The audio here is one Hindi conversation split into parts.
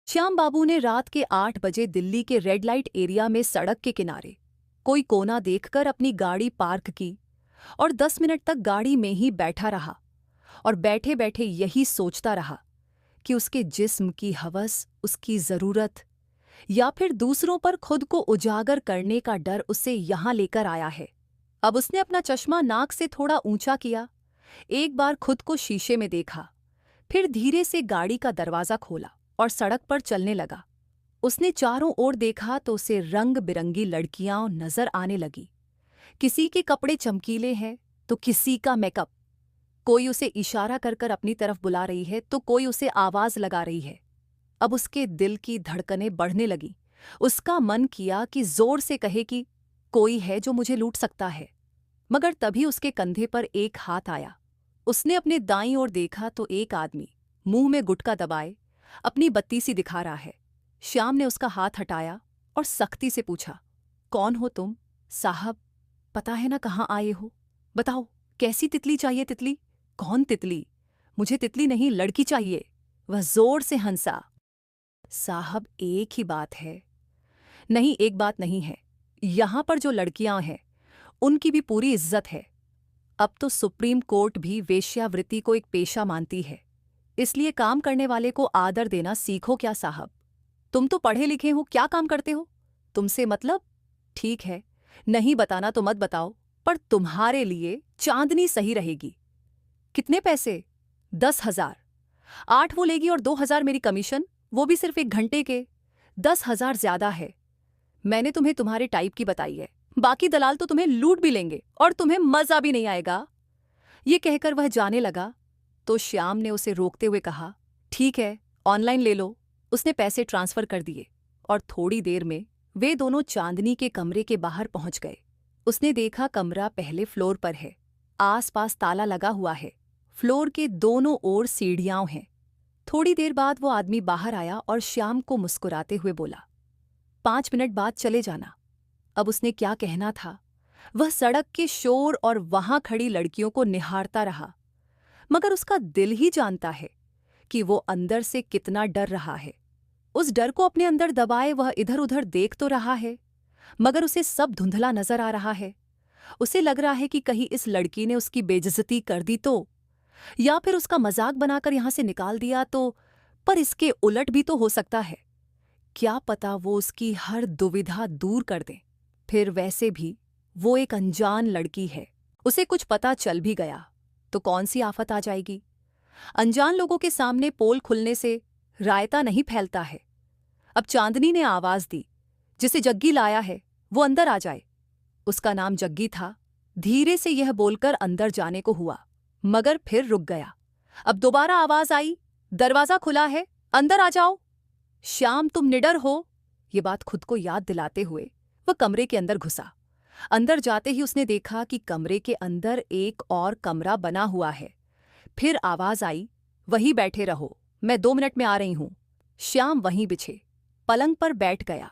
श्याम बाबू ने रात के 8 बजे दिल्ली के रेड लाइट एरिया में सड़क के किनारे कोई कोना देखकर अपनी गाड़ी पार्क की और 10 मिनट तक गाड़ी में ही बैठा रहा और बैठे बैठे यही सोचता रहा कि उसके जिस्म की हवस, उसकी जरूरत या फिर दूसरों पर खुद को उजागर करने का डर उसे यहां लेकर आया है। अब उसने अपना चश्मा नाक से थोड़ा ऊंचा किया, एक बार खुद को शीशे में देखा, फिर धीरे से गाड़ी का दरवाजा खोला और सड़क पर चलने लगा। उसने चारों ओर देखा तो उसे रंग बिरंगी लड़कियां नजर आने लगी। किसी के कपड़े चमकीले हैं तो किसी का मेकअप। कोई उसे इशारा कर कर अपनी तरफ बुला रही है तो कोई उसे आवाज लगा रही है। अब उसके दिल की धड़कनें बढ़ने लगी। उसका मन किया कि जोर से कहे कि कोई है जो मुझे लूट सकता है, मगर तभी उसके कंधे पर एक हाथ आया। उसने अपने दाईं ओर देखा तो एक आदमी मुंह में गुटखा दबाए अपनी बत्ती सी दिखा रहा है। श्याम ने उसका हाथ हटाया और सख्ती से पूछा, कौन हो तुम? साहब, पता है ना कहाँ आए हो? बताओ, कैसी तितली चाहिए? तितली? कौन तितली? मुझे तितली नहीं, लड़की चाहिए। वह जोर से हंसा। साहब, एक ही बात है। नहीं, एक बात नहीं है। यहां पर जो लड़कियां हैं उनकी भी पूरी इज्जत है। अब तो सुप्रीम कोर्ट भी वेश्यावृत्ति को एक पेशा मानती है, इसलिए काम करने वाले को आदर देना सीखो। क्या साहब, तुम तो पढ़े लिखे हो, क्या काम करते हो? तुमसे मतलब? ठीक है, नहीं बताना तो मत बताओ, पर तुम्हारे लिए चांदनी सही रहेगी। कितने पैसे? 10,000। 8 वो लेगी और 2,000 मेरी कमीशन, वो भी सिर्फ 1 घंटे के। 10,000 ज्यादा है। मैंने तुम्हें तुम्हारे टाइप की बताई है, बाकी दलाल तो तुम्हें लूट भी लेंगे और तुम्हें मजा भी नहीं आएगा। ये कहकर वह जाने लगा तो श्याम ने उसे रोकते हुए कहा, ठीक है, ऑनलाइन ले लो। उसने पैसे ट्रांसफर कर दिए और थोड़ी देर में वे दोनों चांदनी के कमरे के बाहर पहुंच गए। उसने देखा कमरा पहले फ्लोर पर है, आसपास ताला लगा हुआ है, फ्लोर के दोनों ओर सीढ़ियां हैं। थोड़ी देर बाद वो आदमी बाहर आया और श्याम को मुस्कुराते हुए बोला, 5 मिनट बाद चले जाना। अब उसने क्या कहना था? वह सड़क के शोर और वहां खड़ी लड़कियों को निहारता रहा, मगर उसका दिल ही जानता है कि वो अंदर से कितना डर रहा है। उस डर को अपने अंदर दबाए वह इधर उधर देख तो रहा है, मगर उसे सब धुंधला नजर आ रहा है। उसे लग रहा है कि कहीं इस लड़की ने उसकी बेइज्जती कर दी तो, या फिर उसका मजाक बनाकर यहां से निकाल दिया तो। पर इसके उलट भी तो हो सकता है। क्या पता वो उसकी हर दुविधा दूर कर दे। फिर वैसे भी वो एक अनजान लड़की है, उसे कुछ पता चल भी गया तो कौन सी आफत आ जाएगी। अनजान लोगों के सामने पोल खुलने से रायता नहीं फैलता है। अब चांदनी ने आवाज दी, जिसे जग्गी लाया है वो अंदर आ जाए। उसका नाम जग्गी था। धीरे से यह बोलकर अंदर जाने को हुआ, मगर फिर रुक गया। अब दोबारा आवाज आई, दरवाजा खुला है, अंदर आ जाओ। श्याम, तुम निडर हो, ये बात खुद को याद दिलाते हुए वह कमरे के अंदर घुसा। अंदर जाते ही उसने देखा कि कमरे के अंदर एक और कमरा बना हुआ है। फिर आवाज आई, वहीं बैठे रहो, मैं 2 मिनट में आ रही हूं। श्याम वहीं बिछे पलंग पर बैठ गया।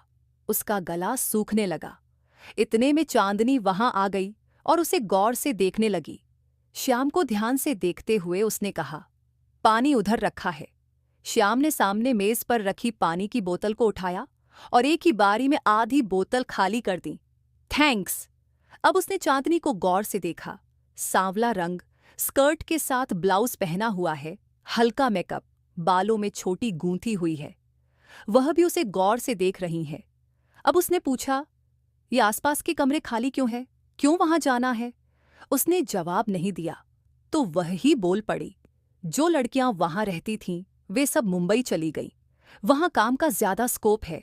उसका गला सूखने लगा। इतने में चांदनी वहां आ गई और उसे गौर से देखने लगी। श्याम को ध्यान से देखते हुए उसने कहा, पानी उधर रखा है। श्याम ने सामने मेज पर रखी पानी की बोतल को उठाया और एक ही बारी में आधी बोतल खाली कर दी। थैंक्स। अब उसने चांदनी को गौर से देखा। सांवला रंग, स्कर्ट के साथ ब्लाउज पहना हुआ है, हल्का मेकअप, बालों में छोटी गूंथी हुई है। वह भी उसे गौर से देख रही है। अब उसने पूछा, ये आसपास के कमरे खाली क्यों है? क्यों वहां जाना है? उसने जवाब नहीं दिया तो वह ही बोल पड़ी, जो लड़कियां वहां रहती थीं वे सब मुंबई चली गई। वहां काम का ज्यादा स्कोप है।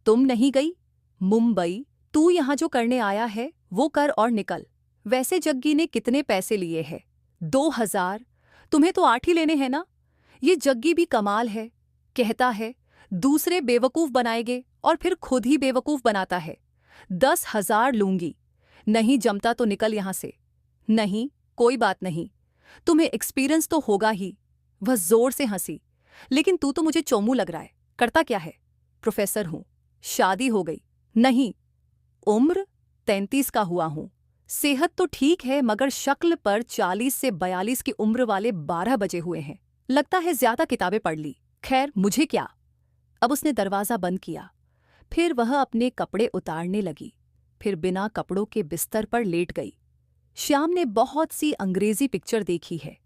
तुम नहीं गई? मुंबई? तू यहां जो करने आया है वो कर और निकल। वैसे जग्गी ने कितने पैसे लिए हैं? 2,000। तुम्हें तो 8 ही लेने हैं ना? ये जग्गी भी कमाल है। कहता है दूसरे बेवकूफ बनाएंगे और फिर खुद ही बेवकूफ बनाता है। 10,000 लूंगी। नहीं जमता तो निकल यहां से। नहीं, कोई बात नहीं, तुम्हें एक्सपीरियंस तो होगा ही। वह जोर से हंसी, लेकिन तू तो मुझे चोमू लग रहा है। करता क्या है? प्रोफेसर हूं। शादी हो गई? नहीं। उम्र? 33 का हुआ हूं। सेहत तो ठीक है, मगर शक्ल पर 40 से 42 की उम्र वाले 12 बजे हुए हैं। लगता है ज्यादा किताबें पढ़ ली। खैर, मुझे क्या। अब उसने दरवाज़ा बंद किया। फिर वह अपने कपड़े उतारने लगी। फिर बिना कपड़ों के बिस्तर पर लेट गई। श्याम ने बहुत सी अंग्रेजी पिक्चर देखी है,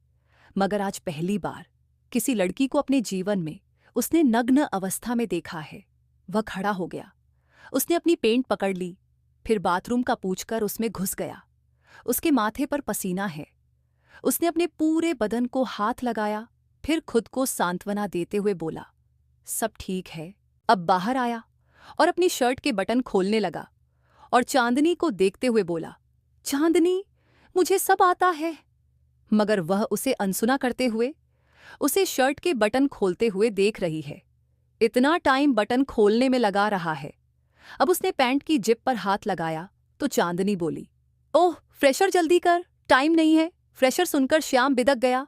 मगर आज पहली बार किसी लड़की को अपने जीवन में उसने नग्न अवस्था में देखा है। वह खड़ा हो गया। उसने अपनी पेंट पकड़ ली, फिर बाथरूम का पूछकर उसमें घुस गया। उसके माथे पर पसीना है। उसने अपने पूरे बदन को हाथ लगाया, फिर खुद को सांत्वना देते हुए बोला, सब ठीक है। अब बाहर आया और अपनी शर्ट के बटन खोलने लगा और चांदनी को देखते हुए बोला, चांदनी, मुझे सब आता है। मगर वह उसे अनसुना करते हुए उसे शर्ट के बटन खोलते हुए देख रही है। इतना टाइम बटन खोलने में लगा रहा है। अब उसने पैंट की जिप पर हाथ लगाया तो चांदनी बोली, ओह फ्रेशर जल्दी कर, टाइम नहीं है। फ्रेशर सुनकर श्याम बिदक गया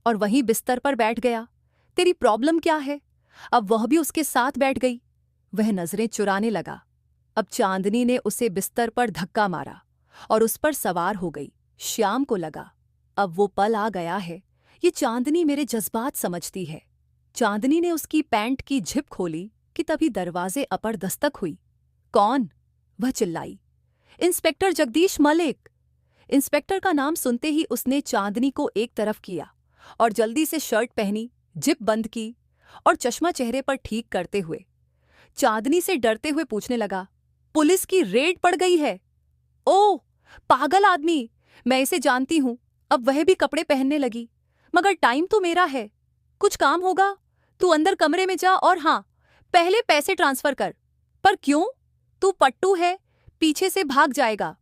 और वहीं बिस्तर पर बैठ गया। तेरी प्रॉब्लम क्या है? अब वह भी उसके साथ बैठ गई। वह नजरें चुराने लगा। अब चांदनी ने उसे बिस्तर पर धक्का मारा और उस पर सवार हो गई। श्याम को लगा, अब वो पल आ गया है, ये चांदनी मेरे जज्बात समझती है। चांदनी ने उसकी पैंट की झिप खोली कि तभी दरवाजे अपर दस्तक हुई। कौन? वह चिल्लाई, इंस्पेक्टर जगदीश मलिक। इंस्पेक्टर का नाम सुनते ही उसने चांदनी को एक तरफ किया और जल्दी से शर्ट पहनी, जिप बंद की और चश्मा चेहरे पर ठीक करते हुए चांदनी से डरते हुए पूछने लगा, पुलिस की रेड पड़ गई है? ओह पागल आदमी, मैं इसे जानती हूं। अब वह भी कपड़े पहनने लगी। मगर टाइम तो मेरा है। कुछ काम होगा? तू अंदर कमरे में जा और हाँ, पहले पैसे ट्रांसफर कर। पर क्यों? तू पट्टू है, पीछे से भाग जाएगा।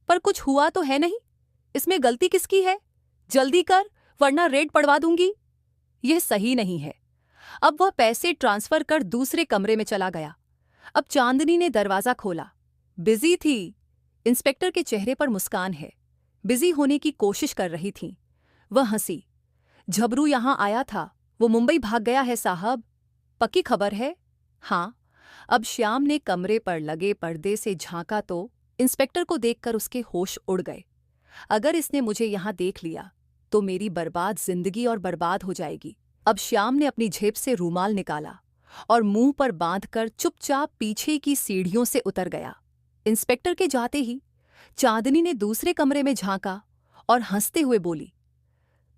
पर कुछ हुआ तो है नहीं। इसमें गलती किसकी है? जल्दी कर, वरना रेड पड़वा दूंगी। यह सही नहीं है। अब वह पैसे ट्रांसफर कर दूसरे कमरे में चला गया। अब चांदनी ने दरवाजा खोला। बिजी थी। इंस्पेक्टर के चेहरे पर मुस्कान है। बिजी होने की कोशिश कर रही थी। वह हंसी। झबरू यहां आया था, वो मुंबई भाग गया है साहब। पक्की खबर है? हाँ। अब श्याम ने कमरे पर लगे पर्दे से झांका तो इंस्पेक्टर को देखकर उसके होश उड़ गए। अगर इसने मुझे यहां देख लिया तो मेरी बर्बाद जिंदगी और बर्बाद हो जाएगी। अब श्याम ने अपनी जेब से रूमाल निकाला और मुंह पर बांधकर चुपचाप पीछे की सीढ़ियों से उतर गया। इंस्पेक्टर के जाते ही चांदनी ने दूसरे कमरे में झांका और हंसते हुए बोली,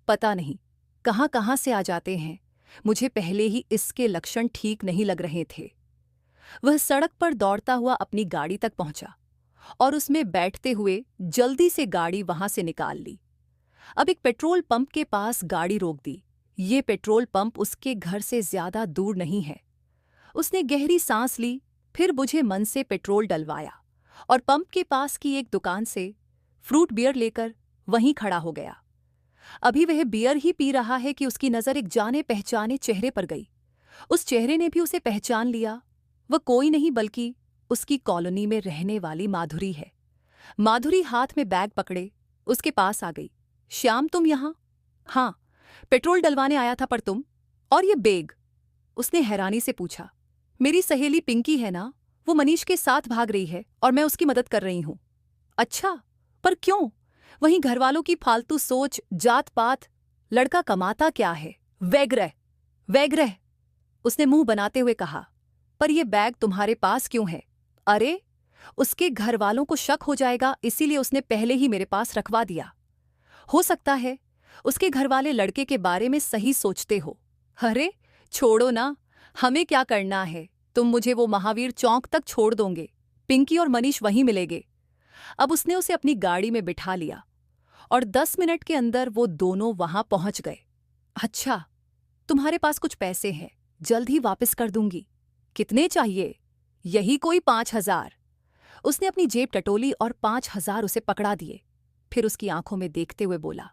पता नहीं कहां कहां से आ जाते हैं, मुझे पहले ही इसके लक्षण ठीक नहीं लग रहे थे। वह सड़क पर दौड़ता हुआ अपनी गाड़ी तक पहुंचा और उसमें बैठते हुए जल्दी से गाड़ी वहां से निकाल ली। अब एक पेट्रोल पंप के पास गाड़ी रोक दी। ये पेट्रोल पंप उसके घर से ज्यादा दूर नहीं है। उसने गहरी सांस ली, फिर बुझे मन से पेट्रोल डलवाया और पंप के पास की एक दुकान से फ्रूट बियर लेकर वहीं खड़ा हो गया। अभी वह बियर ही पी रहा है कि उसकी नजर एक जाने पहचाने चेहरे पर गई। उस चेहरे ने भी उसे पहचान लिया। वह कोई नहीं बल्कि उसकी कॉलोनी में रहने वाली माधुरी है। माधुरी हाथ में बैग पकड़े उसके पास आ गई। श्याम, तुम यहाँ? हाँ, पेट्रोल डलवाने आया था, पर तुम? और ये बैग? उसने हैरानी से पूछा। मेरी सहेली पिंकी है ना, वो मनीष के साथ भाग रही है और मैं उसकी मदद कर रही हूं। अच्छा, पर क्यों? वहीं घरवालों की फालतू सोच, जात पात, लड़का कमाता क्या है, वैग्रह वैग्रह। उसने मुंह बनाते हुए कहा। पर यह बैग तुम्हारे पास क्यों है? अरे, उसके घर वालों को शक हो जाएगा, इसीलिए उसने पहले ही मेरे पास रखवा दिया। हो सकता है उसके घरवाले लड़के के बारे में सही सोचते हो। अरे छोड़ो ना, हमें क्या करना है, तुम मुझे वो महावीर चौक तक छोड़ दोगे, पिंकी और मनीष वहीं मिलेंगे। अब उसने उसे अपनी गाड़ी में बिठा लिया और 10 मिनट के अंदर वो दोनों वहां पहुंच गए। अच्छा, तुम्हारे पास कुछ पैसे हैं, जल्द ही वापस कर दूंगी। कितने चाहिए? यही कोई 5,000। उसने अपनी जेब टटोली और 5,000 उसे पकड़ा दिए। फिर उसकी आंखों में देखते हुए बोला,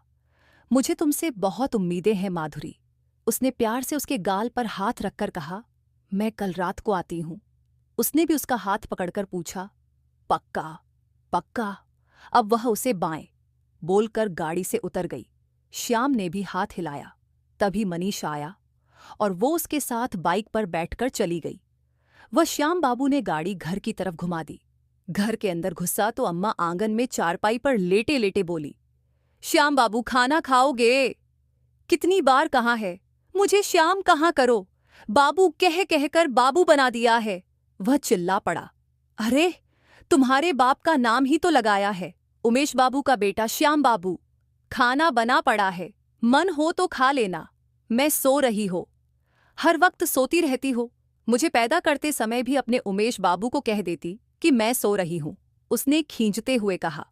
मुझे तुमसे बहुत उम्मीदें हैं माधुरी। उसने प्यार से उसके गाल पर हाथ रखकर कहा, मैं कल रात को आती हूं। उसने भी उसका हाथ पकड़कर पूछा, पक्का? पक्का। अब वह उसे बाएं बोलकर गाड़ी से उतर गई। श्याम ने भी हाथ हिलाया। तभी मनीष आया और वो उसके साथ बाइक पर बैठकर चली गई। वह श्याम बाबू ने गाड़ी घर की तरफ घुमा दी। घर के अंदर घुसा तो अम्मा आंगन में चारपाई पर लेटे लेटे बोली, श्याम बाबू, खाना खाओगे? कितनी बार कहा है, मुझे श्याम कहाँ करो, बाबू कह कहकर बाबू बना दिया है। वह चिल्ला पड़ा। अरे, तुम्हारे बाप का नाम ही तो लगाया है, उमेश बाबू का बेटा श्याम बाबू। खाना बना पड़ा है, मन हो तो खा लेना। मैं सो रही हो, हर वक्त सोती रहती हो। मुझे पैदा करते समय भी अपने उमेश बाबू को कह देती कि मैं सो रही हूं। उसने खींचते हुए कहा,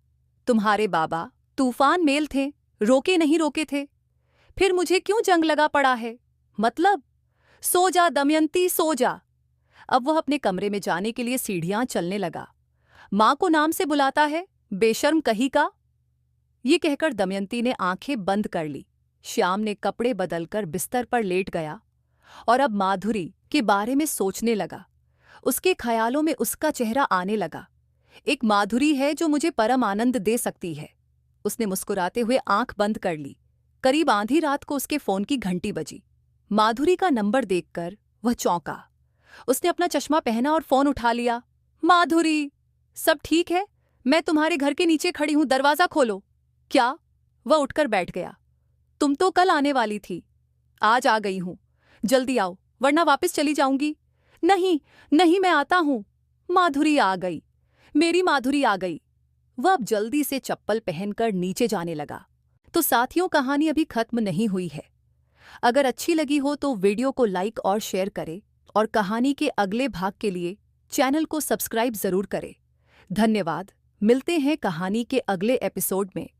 तुम्हारे बाबा तूफान मेल थे, रोके नहीं रोके थे। फिर मुझे क्यों जंग लगा पड़ा है? मतलब, सो जा दमयंती, सो जा। अब वह अपने कमरे में जाने के लिए सीढ़ियां चलने लगा। मां को नाम से बुलाता है, बेशर्म कहीं का। ये कहकर दमयंती ने आंखें बंद कर ली। श्याम ने कपड़े बदलकर बिस्तर पर लेट गया और अब माधुरी के बारे में सोचने लगा। उसके ख्यालों में उसका चेहरा आने लगा। एक माधुरी है जो मुझे परम आनंद दे सकती है। उसने मुस्कुराते हुए आंख बंद कर ली। करीब आधी रात को उसके फोन की घंटी बजी। माधुरी का नंबर देखकर वह चौंका। उसने अपना चश्मा पहना और फोन उठा लिया। माधुरी, सब ठीक है? मैं तुम्हारे घर के नीचे खड़ी हूं, दरवाजा खोलो। क्या? वह उठकर बैठ गया। तुम तो कल आने वाली थी। आज आ गई हूं, जल्दी आओ वरना वापस चली जाऊंगी। नहीं नहीं, मैं आता हूं। माधुरी आ गई, मेरी माधुरी आ गई। वह अब जल्दी से चप्पल पहनकर नीचे जाने लगा। तो साथियों, कहानी अभी खत्म नहीं हुई है। अगर अच्छी लगी हो तो वीडियो को लाइक और शेयर करें और कहानी के अगले भाग के लिए चैनल को सब्सक्राइब जरूर करें। धन्यवाद। मिलते हैं कहानी के अगले एपिसोड में।